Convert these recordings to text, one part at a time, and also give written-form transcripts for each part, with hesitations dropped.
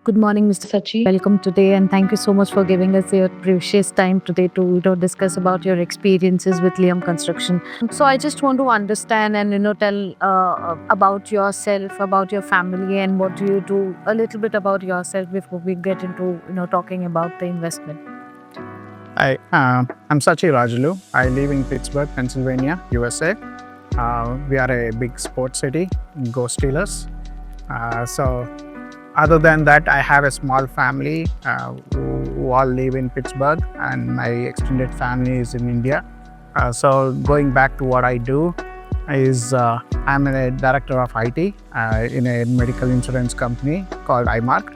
Good morning, Mr. Sachi. Welcome today, and thank you so much for giving us your precious time today to discuss about your experiences with Liam Construction. So, I just want to understand and tell about yourself, about your family, and what do you do. A little bit about yourself before we get into talking about the investment. I'm Sachi Rajulu. I live in Pittsburgh, Pennsylvania, USA. We are a big sports city, Go Steelers. So, other than that, I have a small family who all live in Pittsburgh, and my extended family is in India. So, going back to what I do, I'm a director of IT in a medical insurance company called iMark.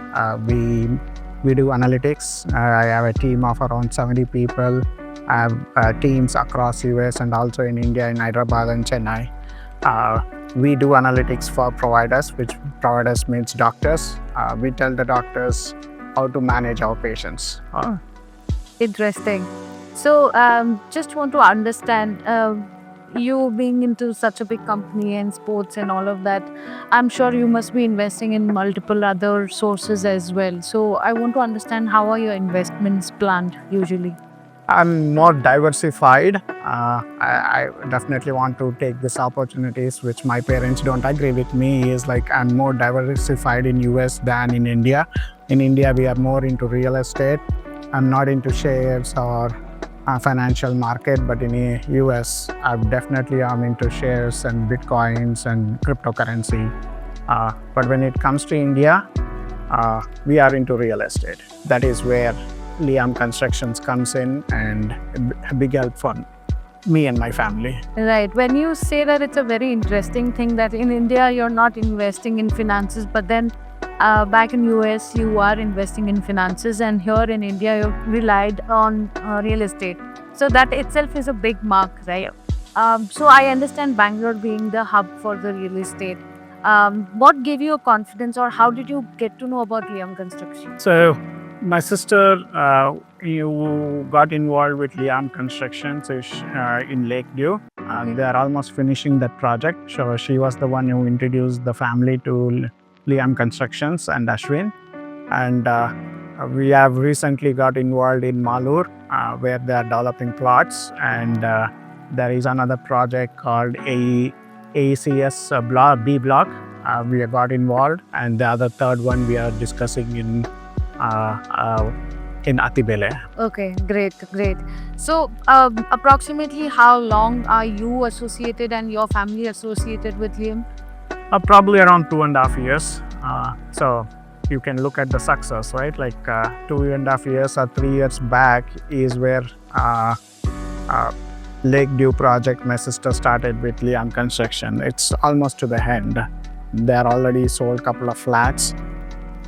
We do analytics. I have a team of around 70 people. I have teams across US and also in India, in Hyderabad and Chennai. We do analytics for providers, which providers means doctors. We tell the doctors how to manage our patients. Interesting. So, just want to understand you being into such a big company and sports and all of that. I'm sure you must be investing in multiple other sources as well. So, I want to understand how are your investments planned usually? I'm more diversified. I definitely want to take these opportunities, which my parents don't agree with me. Is like I'm more diversified in US than in India. In India, we are more into real estate. I'm not into shares or financial market, but in the US, I definitely am into shares and bitcoins and cryptocurrency. But when it comes to India, we are into real estate. That is where Liam Constructions comes in, and a big help for me and my family. Right. When you say that, it's a very interesting thing that in India you're not investing in finances, but then back in US you are investing in finances, and here in India you relied on real estate. So that itself is a big mark, right? So I understand Bangalore being the hub for the real estate. What gave you a confidence, or how did you get to know about Liam Construction? So, my sister you got involved with Liam Construction in Lakeview. They are almost finishing that project. So she was the one who introduced the family to Liam Constructions and Ashwin. And we have recently got involved in Malur, where they are developing plots. And there is another project called AECS B block. We have got involved, and the other third one we are discussing in Atibele. Okay, great. So, approximately how long are you associated and your family associated with Liam? Probably around 2.5 years. So you can look at the success, right? Like 2.5 years or 3 years back is where Lakeview project my sister started with Liam Construction. It's almost to the end. They're already sold a couple of flats,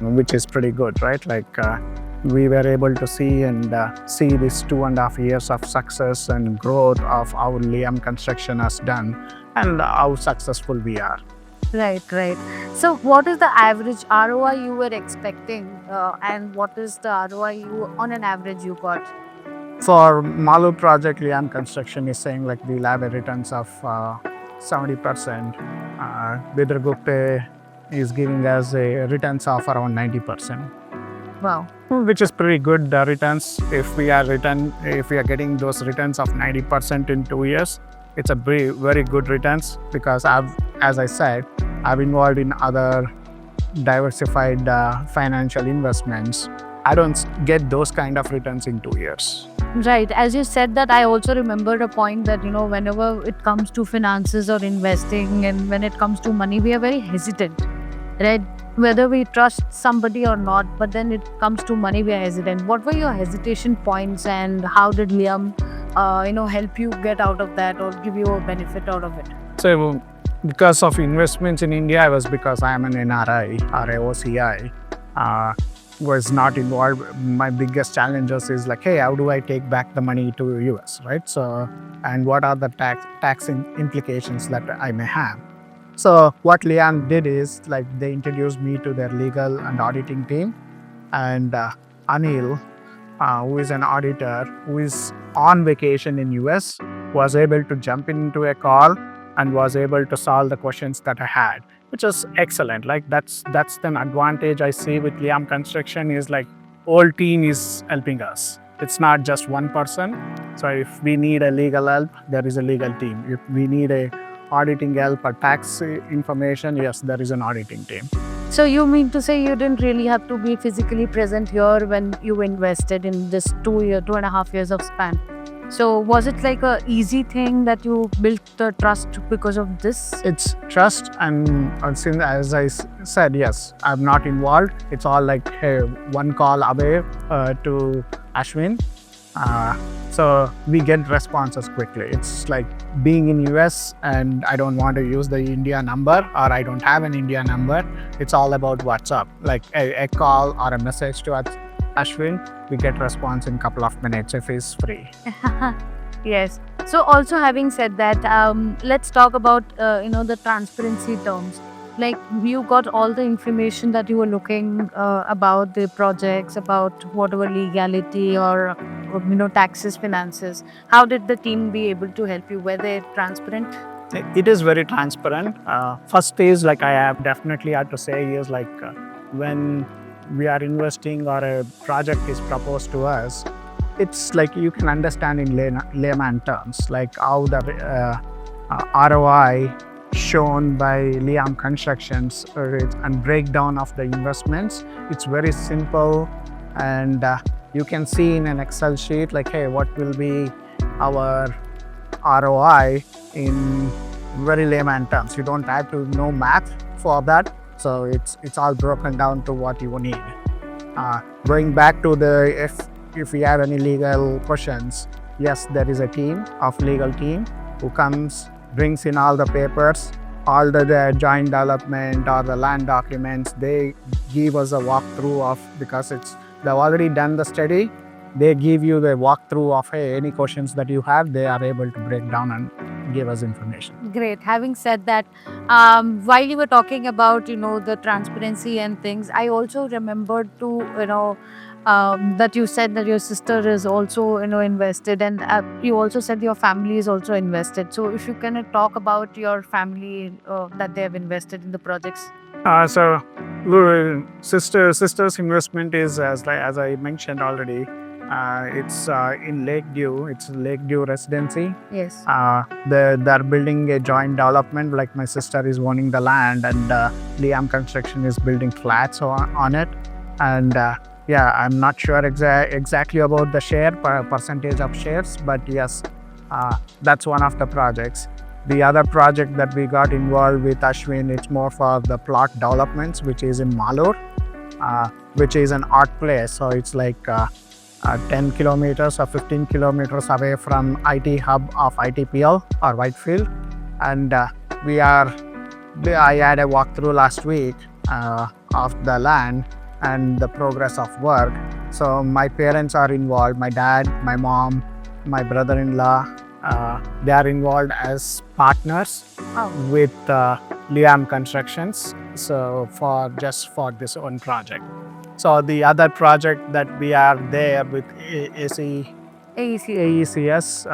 which is pretty good, right? Like we were able to see this 2.5 years of success and growth of how Liam Construction has done and how successful we are. Right. So, what is the average ROI you were expecting, and what is the ROI you, on an average, you got? For Malu project, Liam Construction is saying like we'll have a returns of 70%. Vidra Gupte is giving us a returns of around 90%. Wow. Which is pretty good returns. If we are getting those returns of 90% in 2 years, it's a very good returns, because as I said, I've involved in other diversified financial investments. I don't get those kind of returns in 2 years. Right. As you said that, I also remembered a point that, whenever it comes to finances or investing, and when it comes to money, we are very hesitant, right? Whether we trust somebody or not, but then it comes to money, we are hesitant. What were your hesitation points, and how did Liam, help you get out of that or give you a benefit out of it? So, because of investments in India, because I am an NRI or a OCI, was not involved. My biggest challenges is like, hey, how do I take back the money to US, right? So, and what are the tax implications that I may have? So what Liam did is like they introduced me to their legal and auditing team, and Anil, who is an auditor who is on vacation in US, was able to jump into a call and was able to solve the questions that I had. which is excellent. Like that's an advantage I see with Liam Construction is like whole team is helping us. It's not just one person. So if we need a legal help, there is a legal team. If we need a auditing help or tax information, yes, there is an auditing team. So you mean to say you didn't really have to be physically present here when you invested in this 2.5 years of span? So was it like a easy thing that you built the trust because of this? It's trust, and since as I said, yes, I'm not involved. It's all like, hey, one call away to Ashwin. So we get responses quickly. It's like being in US and I don't want to use the India number or I don't have an India number. It's all about WhatsApp. Like a call or a message to Ashwin, we get response in a couple of minutes if he's free. Yes. So also having said that, let's talk about the transparency terms. Like you got all the information that you were looking about the projects, about whatever legality or taxes, finances. How did the team be able to help you? Were they transparent? It is very transparent. First is like I have definitely had to say is like when we are investing or a project is proposed to us, it's like you can understand in layman terms, like how the ROI shown by Liam Constructions and breakdown of the investments. It's very simple, and you can see in an Excel sheet like, hey, what will be our ROI in very layman terms. You don't have to know math for that. So it's all broken down to what you need. Going back to the if we have any legal questions, yes, there is a team of legal team who comes, brings in all the papers, all the joint development or the land documents. They give us a walkthrough of, because they've already done the study. They give you the walkthrough of, hey, any questions that you have, they are able to break down and give us information. Great. Having said that, while you were talking about the transparency and things, I also remembered to that you said that your sister is also invested, and you also said your family is also invested. So if you can talk about your family that they have invested in the projects. So sister's investment is as I mentioned already. It's in Lakeview. It's Lakeview Residency. Yes. They're building a joint development. Like my sister is owning the land, and Liam Construction is building flats on it. And yeah, I'm not sure exactly about the percentage of shares, but yes, that's one of the projects. The other project that we got involved with Ashwin, it's more for the plot developments, which is in Malur, which is an art place. So it's like 10 kilometers or 15 kilometers away from IT hub of ITPL or Whitefield. And I had a walkthrough last week of the land and the progress of work. So my parents are involved, my dad, my mom, my brother-in-law, they are involved as partners with Liam Constructions. So for this one project. So the other project that we are there with AECS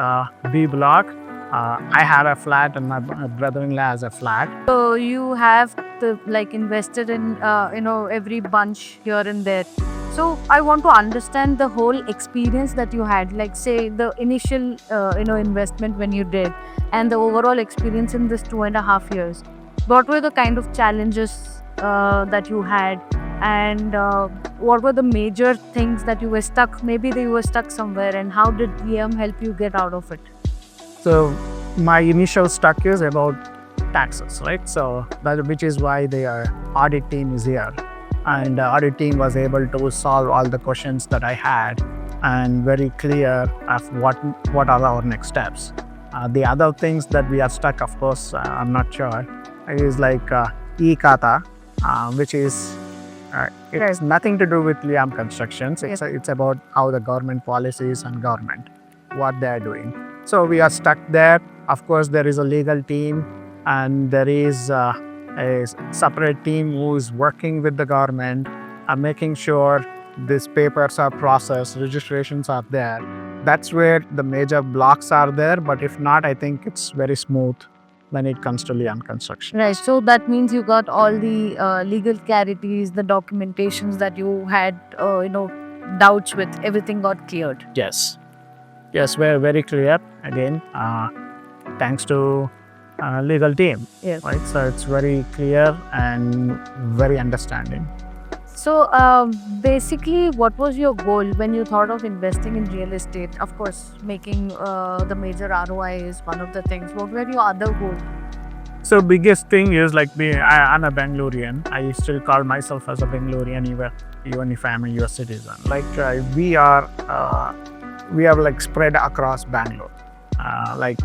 B block, I have a flat and my brother-in-law has a flat. So you have invested in every bunch here and there. So I want to understand the whole experience that you had, like say the initial investment when you did, and the overall experience in this 2.5 years. What were the kind of challenges that you had, and what were the major things that you were stuck? Maybe you were stuck somewhere, and how did Liam help you get out of it? So my initial stuck is about taxes, right? So which is why the audit team is here, and the audit team was able to solve all the questions that I had and very clear of what are our next steps. The other things that we are stuck, of course, I'm not sure, is like e-Kata, which is it has nothing to do with Liam Constructions. It's about how the government policies and government, what they are doing. So we are stuck there. Of course, there is a legal team, and there is a separate team who is working with the government and making sure these papers are processed, registrations are there. That's where the major blocks are there. But if not, I think it's very smooth when it comes to Liam Construction. Right. So that means you got all the legal clarities, the documentations that you had, doubts with. Everything got cleared. Yes. Yes, we're very clear again, thanks to legal team. Yes. Right, so it's very clear and very understanding. So basically, what was your goal when you thought of investing in real estate? Of course, making the major ROI is one of the things. What were your other goals? So biggest thing is like I'm a Bangalorean. I still call myself as a Bangalorean even if I'm a US citizen. Like we are like spread across Bangalore. Like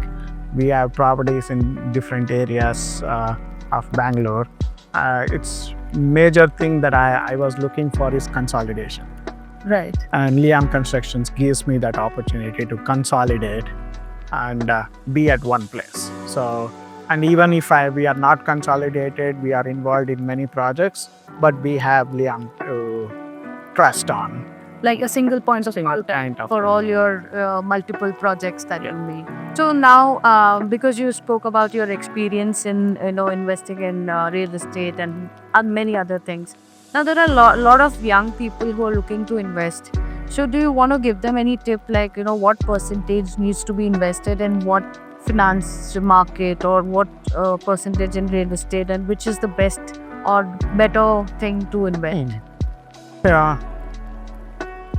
we have properties in different areas of Bangalore. It's major thing that I was looking for is consolidation. Right. And Liam Constructions gives me that opportunity to consolidate and be at one place. So, and even if we are not consolidated, we are involved in many projects, but we have Liam to trust on. Like a single point of contact Kind of. for all your multiple projects that you make. So now, because you spoke about your experience in investing in real estate and many other things, now there are a lot of young people who are looking to invest. So do you want to give them any tip, like what percentage needs to be invested in what finance market, or what percentage in real estate, and which is the best or better thing to invest? Yeah.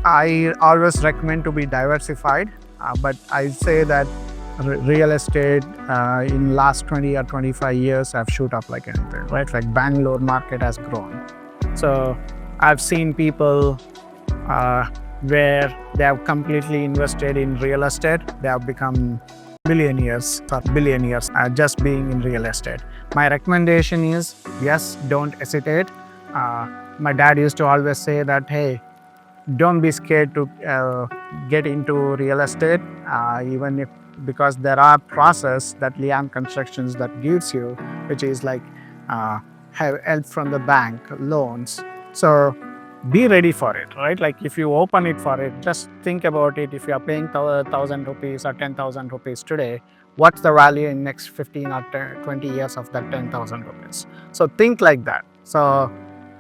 I always recommend to be diversified, but I say that real estate in last 20 or 25 years have shoot up like anything, right? Like Bangalore market has grown. So I've seen people where they have completely invested in real estate. They have become millionaires or billionaires just being in real estate. My recommendation is, yes, don't hesitate. My dad used to always say that, hey, don't be scared to get into real estate, even if, because there are process that Liam Constructions that gives you, which is like have help from the bank, loans. So be ready for it, right? Like if you open it for it, just think about it. If you are paying 1,000 rupees or 10,000 rupees today, what's the value in next 15 or 20 years of that 10,000 rupees? So think like that. So,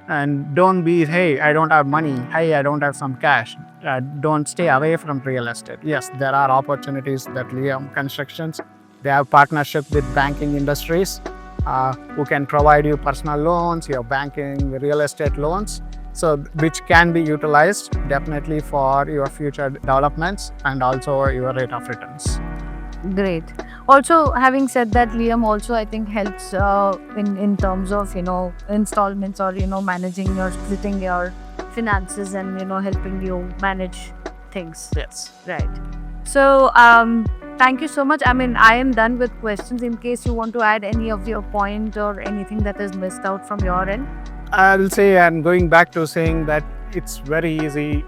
and don't be, hey, I don't have money. Hey, I don't have some cash. Don't stay away from real estate. Yes, there are opportunities that Liam Constructions, they have partnership with banking industries who can provide you personal loans, your banking, real estate loans. So which can be utilized definitely for your future developments and also your rate of returns. Great. Also, having said that, Liam also I think helps in terms of installments, or managing your splitting your finances and helping you manage things. Yes. Right. So thank you so much. I mean, I am done with questions. In case you want to add any of your point or anything that is missed out from your end. I'll say, and going back to saying that it's very easy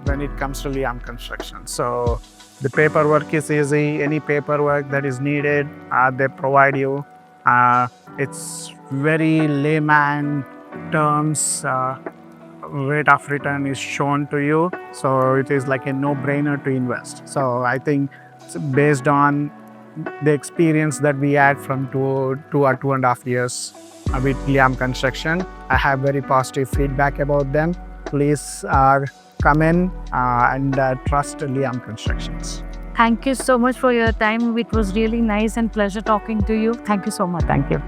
when it comes to Liam Construction. So the paperwork is easy. Any paperwork that is needed, they provide you. It's very layman terms. Rate of return is shown to you. So it is like a no-brainer to invest. So I think based on the experience that we had from 2 or 2.5 years with Liam Construction, I have very positive feedback about them. Please come in and trust Liam Constructions. Thank you so much for your time. It was really nice and pleasure talking to you. Thank you so much. Thank you.